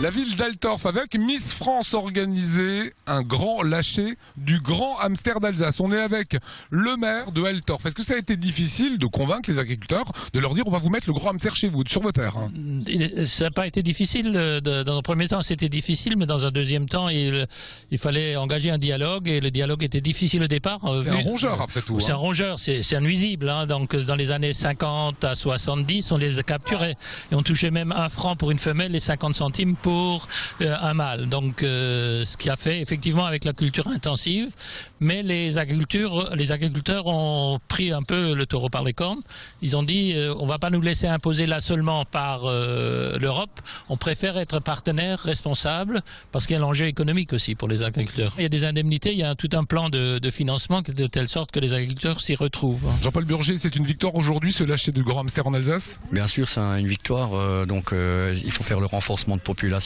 La ville d'Altorf avec Miss France organisé un grand lâcher du grand hamster d'Alsace. On est avec le maire de Altorf. Est-ce que ça a été difficile de convaincre les agriculteurs de leur dire on va vous mettre le grand hamster chez vous, sur vos terres? Ça n'a pas été difficile. Dans un premier temps, c'était difficile, mais dans un deuxième temps, il fallait engager un dialogue et le dialogue était difficile au départ. C'est un rongeur après tout. C'est un rongeur, c'est un nuisible. Donc dans les années 50 à 70, on les capturait et on touchait même 1 franc pour une femelle et 50 centimes pour un mâle. Donc ce qui a fait effectivement avec la culture intensive, mais les agriculteurs ont pris un peu le taureau par les cornes. Ils ont dit on va pas nous laisser imposer là seulement par l'Europe, on préfère être partenaire responsable parce qu'il y a l'enjeu économique aussi pour les agriculteurs. Il y a des indemnités, il y a tout un plan de financement de telle sorte que les agriculteurs s'y retrouvent. Jean-Paul Burger, c'est une victoire aujourd'hui ce lâcher du grand hamster en Alsace? Bien sûr, c'est une victoire, il faut faire le renforcement de population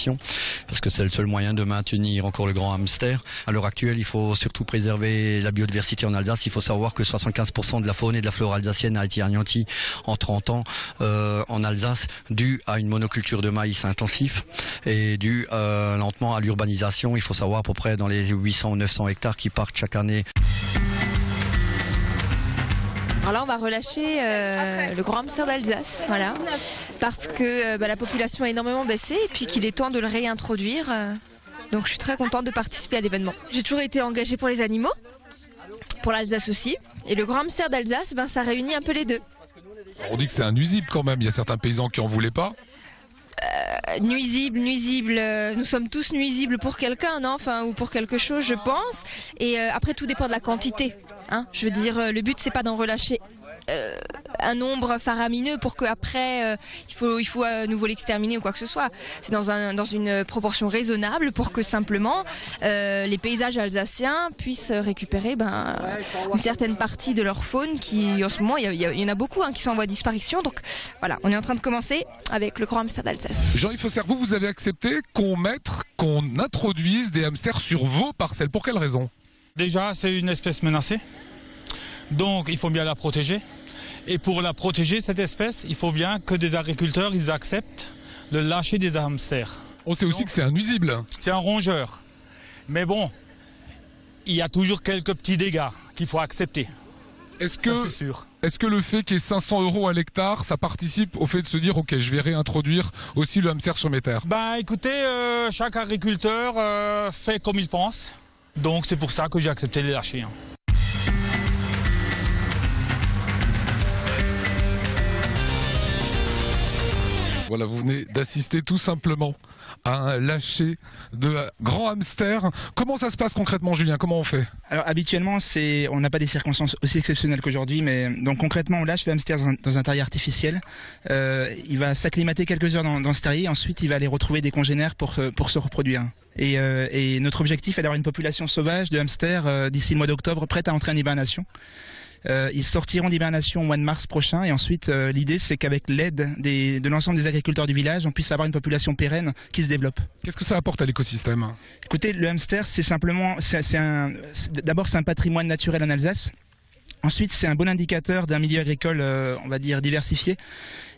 parce que c'est le seul moyen de maintenir encore le grand hamster. À l'heure actuelle, il faut surtout préserver la biodiversité en Alsace. Il faut savoir que 75% de la faune et de la flore alsacienne a été anéantie en 30 ans en Alsace dû à une monoculture de maïs intensif et dû lentement à l'urbanisation. Il faut savoir à peu près dans les 800 ou 900 hectares qui partent chaque année. Alors là, on va relâcher le grand hamster d'Alsace, voilà, parce que la population a énormément baissé et puis qu'il est temps de le réintroduire. Donc je suis très contente de participer à l'événement. J'ai toujours été engagée pour les animaux, pour l'Alsace aussi, et le grand hamster d'Alsace, ça réunit un peu les deux. Alors on dit que c'est un nuisible quand même, il y a certains paysans qui en voulaient pas. Nuisible, nous sommes tous nuisibles pour quelqu'un, non, ou pour quelque chose, je pense. Et après, tout dépend de la quantité. Je veux dire, le but c'est pas d'en relâcher un nombre faramineux pour qu'après il faut à nouveau l'exterminer ou quoi que ce soit. C'est dans une proportion raisonnable pour que simplement les paysages alsaciens puissent récupérer une certaine partie de leur faune qui en ce moment il y en a beaucoup qui sont en voie de disparition. Donc voilà, on est en train de commencer avec le grand hamster d'Alsace. Jean-Yves Fosser, vous avez accepté qu'on introduise des hamsters sur vos parcelles. Pour quelle raison? Déjà, c'est une espèce menacée, donc il faut bien la protéger. Et pour la protéger, cette espèce, il faut bien que des agriculteurs ils acceptent de lâcher des hamsters. On sait aussi que c'est un nuisible. C'est un rongeur. Mais bon, il y a toujours quelques petits dégâts qu'il faut accepter. Est-ce que le fait qu'il y ait 500 € à l'hectare, ça participe au fait de se dire ok, je vais réintroduire aussi le hamster sur mes terres? Écoutez, chaque agriculteur fait comme il pense. Donc c'est pour ça que j'ai accepté de les lâcher. Voilà, vous venez d'assister tout simplement à un lâcher de grand hamster. Comment ça se passe concrètement, Julien? Comment on fait? Alors habituellement, on n'a pas des circonstances aussi exceptionnelles qu'aujourd'hui, mais donc concrètement, on lâche le hamster dans un terrier artificiel. Il va s'acclimater quelques heures dans ce terrier, ensuite il va aller retrouver des congénères pour se reproduire. Et notre objectif est d'avoir une population sauvage de hamsters d'ici le mois d'octobre, prête à entrer en hibernation. Ils sortiront d'hibernation au mois de mars prochain et ensuite l'idée c'est qu'avec l'aide de l'ensemble des agriculteurs du village, on puisse avoir une population pérenne qui se développe. Qu'est-ce que ça apporte à l'écosystème? Écoutez, le hamster d'abord c'est un patrimoine naturel en Alsace. Ensuite, c'est un bon indicateur d'un milieu agricole, on va dire, diversifié.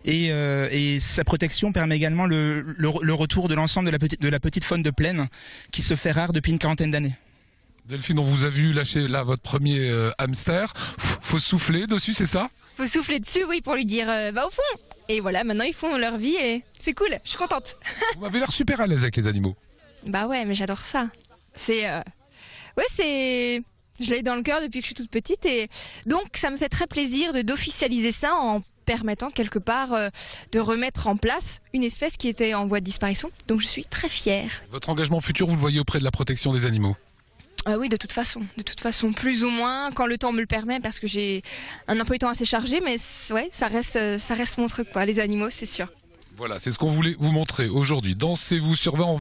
Et sa protection permet également le retour de l'ensemble de la petite faune de plaine qui se fait rare depuis une quarantaine d'années. Delphine, on vous a vu lâcher là votre premier hamster. Faut souffler dessus, c'est ça? Faut souffler dessus, oui, pour lui dire va au fond. Et voilà, maintenant ils font leur vie et c'est cool, je suis contente. Vous m'avez l'air super à l'aise avec les animaux. Bah ouais, mais j'adore ça. Je l'ai dans le cœur depuis que je suis toute petite et donc ça me fait très plaisir d'officialiser ça en permettant quelque part de remettre en place une espèce qui était en voie de disparition. Donc je suis très fière. Votre engagement futur, vous le voyez auprès de la protection des animaux? Oui, de toute façon, plus ou moins quand le temps me le permet, parce que j'ai un emploi du temps assez chargé, mais ouais, ça reste mon truc, les animaux, c'est sûr. Voilà, c'est ce qu'on voulait vous montrer aujourd'hui. Dansez-vous sur 20.